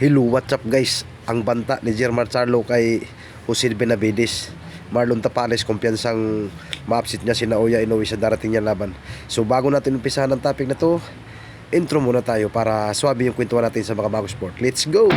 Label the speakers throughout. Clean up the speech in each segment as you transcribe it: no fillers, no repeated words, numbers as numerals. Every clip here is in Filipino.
Speaker 1: Hello, what's up guys? Ang banta ni Jermar Charlo kay Jose Benavides. Marlon Tapales, kumpiyansang ma-upset niya si Naoya Inoue sa darating niya laban. So bago natin umpisahan ang topic na to, intro muna tayo para swabe yung kwentuhan natin sa mga bago sport. Let's go!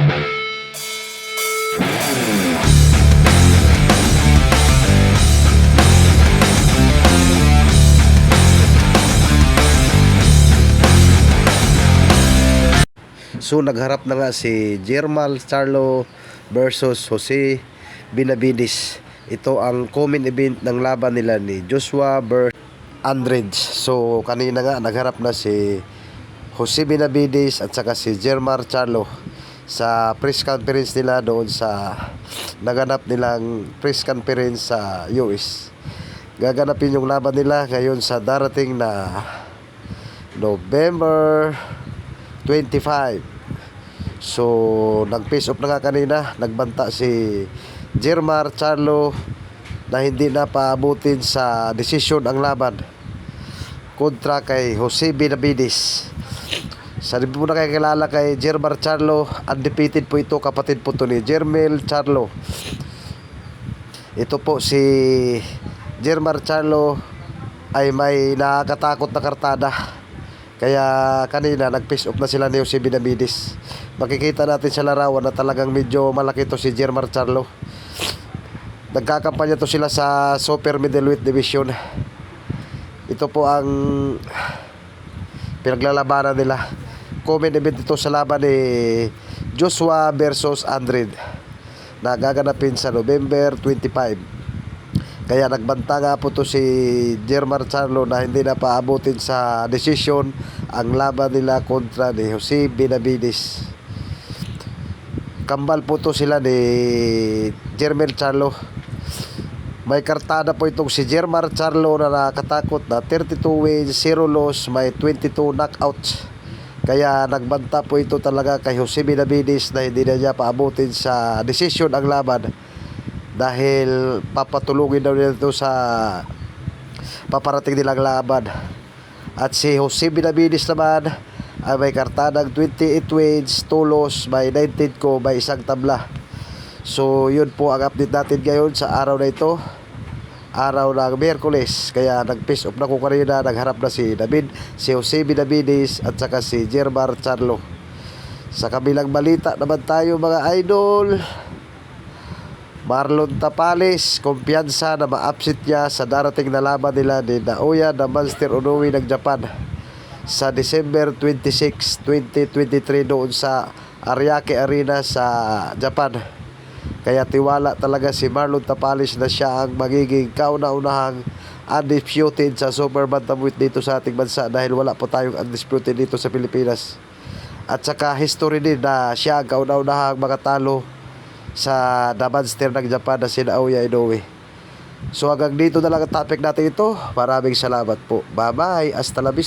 Speaker 1: So nagharap na nga si Jermar Charlo versus Jose Benavides. Ito ang common event ng laban nila ni Joshua versus Andrade. So kanina nga nagharap na si Jose Benavides at saka si Jermar Charlo sa press conference nila doon sa naganap nilang press conference sa US. Gaganapin yung laban nila ngayon sa darating na November 25. So nag-face off na nga kanina, nagbanta si Jermar Charlo na hindi na paabutin sa desisyon ang laban kontra kay Jose Benavides. Sa di po na kayo kilala kay Jermar Charlo, undefeated po ito, kapatid po ito ni Jermel Charlo. Ito po si Jermar Charlo ay may nakakatakot na kartada. Kaya kanina nag-face off na sila ni Jose Benavides. Makikita natin sa larawan na talagang medyo malaki to si Jermar Charlo. Nagkakampanya to sila sa super middleweight division. Ito po ang pinaglalabanan nila. Common event ito sa laban ni Joshua versus Andrade na gaganapin sa November 25. Kaya nagbanta nga po to si Jermar Charlo na hindi na paabutin sa desisyon ang laban nila kontra ni Jose Benavides. Kambal po to sila ni Jermel Charlo. May kartada po itong si Jermar Charlo na nakakatakot na 32 wins, 0 loss, may 22 knockouts. Kaya nagbanta po ito talaga kay Jose Benavides na hindi na niya paabutin sa desisyon ang laban. Dahil papatulungin daw nila ito sa paparating nilang laban. At si Jose Benavides naman ay may kartadang 28 wins, 2 loss, may 19 ko, may isang tabla. So yun po ang update natin ngayon sa araw na ito, araw ng Miyerkules. Kaya nag-face off na ko kanina, nagharap na si Jose Benavides at saka si Jermar Charlo. Sa kabilang balita naman tayo mga idol, Marlon Tapales, kumpiyansa na ma-upset niya sa darating na laban nila ni Naoya na Monster Inoue ng Japan sa December 26, 2023 doon sa Ariake Arena sa Japan. Kaya tiwala talaga si Marlon Tapales na siya ang magiging kauna-unahang undisputed sa super bantamweight dito sa ating bansa dahil wala po tayong undisputed dito sa Pilipinas. At saka history din na siya ang kauna-unahang makatalo sa The Monster ng Japan na si Naoya Inoue. So hanggang dito na lang ang topic natin ito. Maraming salamat po. Bye bye. Hasta la vista.